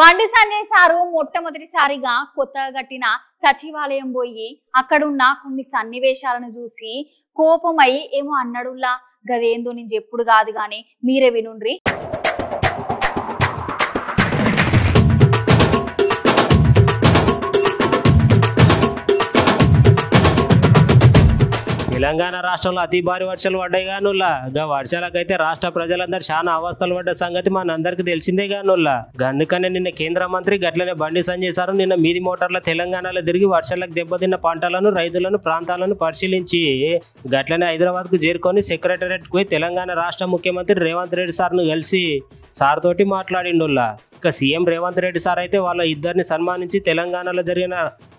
Bandi Sanjay sir మొట్టమొదటిసారిగా కొత్తగా కట్టిన సచివాలయం పోయి అక్కడున్న కొన్ని సన్నివేశాలను చూసి కోపమై ఏమో అన్నడుల్లా. గదేందో నేను చెప్పుడు కాదు గాని మీరే వినుండ్రి. తెలంగాణ రాష్ట్రంలో అతి భారీ వర్షాలు పడ్డాయి గానుల్లా. వర్షాలకైతే రాష్ట్ర ప్రజలందరూ చాలా అవస్థలు పడ్డ సంగతి మనందరికి తెలిసిందే గానుల్లా. అందుకనే నిన్న కేంద్ర మంత్రి గట్లనే బండి సంజయ్ సారు నిన్న మీది మోటార్ల తెలంగాణలో తిరిగి వర్షాలకు దెబ్బతిన్న పంటలను, రైతులను, ప్రాంతాలను పరిశీలించి గట్లనే హైదరాబాద్ కు చేరుకొని సెక్రటరియట్ కు తెలంగాణ రాష్ట్ర ముఖ్యమంత్రి రేవంత్ రెడ్డి సార్ను కలిసి సార్ తోటి మాట్లాడిండుల్లా. ఇక సీఎం రేవంత్ రెడ్డి సార్ అయితే వాళ్ళ ఇద్దరిని సన్మానించి తెలంగాణలో జరిగిన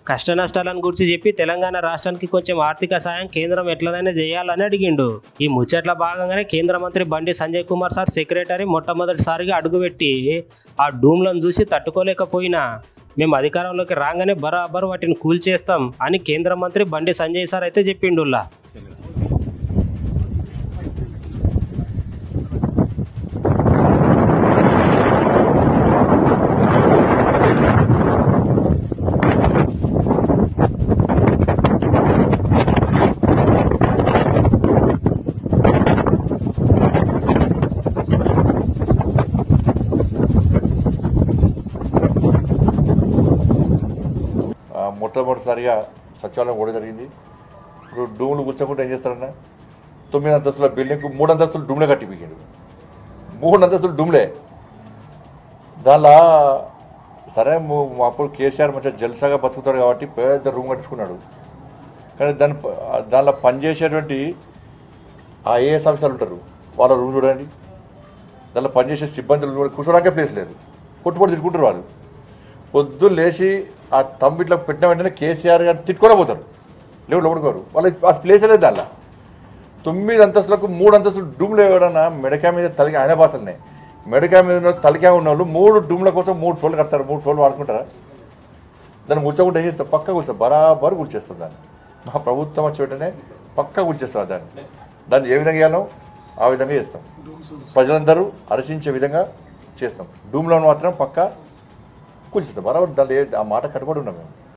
కష్ట నష్టాలను గురించి చెప్పి తెలంగాణ రాష్ట్రానికి కొంచెం ఆర్థిక సాయం కేంద్రం ఎట్లనైనా చేయాలని అడిగిండు. ఈ ముచ్చట్ల భాగంగానే కేంద్ర మంత్రి బండి సంజయ్ కుమార్ సార్ సెక్రటరీ మొట్టమొదటిసారిగా అడుగుపెట్టి ఆ డూమ్లను చూసి తట్టుకోలేకపోయినా మేము అధికారంలోకి రాగానే బరాబర్ వాటిని కూల్చేస్తాం అని కేంద్ర మంత్రి బండి సంజయ్ సార్ అయితే చెప్పిండుల్లా. మొట్టమొదటిసారిగా సచివాలయం కూడా జరిగింది. ఇప్పుడు డూములు కూర్చోకుండా ఏం చేస్తారన్నా, 9 అంతస్తుల బిల్డింగ్కు 3 అంతస్తులు డూమ్లే కట్టిపోయాడు. 3 అంతస్తులు డూమ్లే. దానిలో సరే అప్పుడు కేసీఆర్ మంచిగా జల్సాగా బతుకుతాడు కాబట్టి పెద్ద రూమ్ కట్టించుకున్నాడు. కానీ దానిలో పనిచేసేటువంటి ఐఏఎస్ ఆఫీసర్లు ఉంటారు, వాళ్ళ రూమ్ చూడండి. దానిలో పనిచేసే సిబ్బందులు కూర్చోడానికే ప్లేస్ లేదు, పొట్టు తిట్టుకుంటారు వాళ్ళు. పొద్దున్న లేచి ఆ తమ్ము ఇట్లా పెట్టిన వెంటనే కేసీఆర్ గారు తిట్టుకొని పోతారు, లేవు లోపడుకోరు. వాళ్ళకి ఆ ప్లేస్ లేదు. దానిలో 9 అంతస్తులకు 3 అంతస్తులు డూమ్లు ఎవడన్నా మెడకాయ మీద తలకి ఆయన భాషలనే మెడకాయ మీద తలకాయ ఉన్న వాళ్ళు 3 డూమ్ల కోసం 3 ఫ్లోర్లు కడతారు. 3 ఫ్లోర్లు వాడుకుంటారా? దాన్ని కూర్చోకుండా ఏం చేస్తారు? పక్క కూర్చోరు, బరాబరు కూర్చేస్తారు. దాన్ని మా ప్రభుత్వం వచ్చి వెంటనే పక్క కూర్చేస్తారు. దాన్ని ఏ విధంగా చేయాలో ఆ విధంగా చేస్తాం. ప్రజలందరూ హర్షించే విధంగా చేస్తాం. డూమ్లో మాత్రం పక్క కూల్చేస్తాం బరాబర్. దాన్ని ఆ మాట కట్టుబడి ఉన్నాం మేము.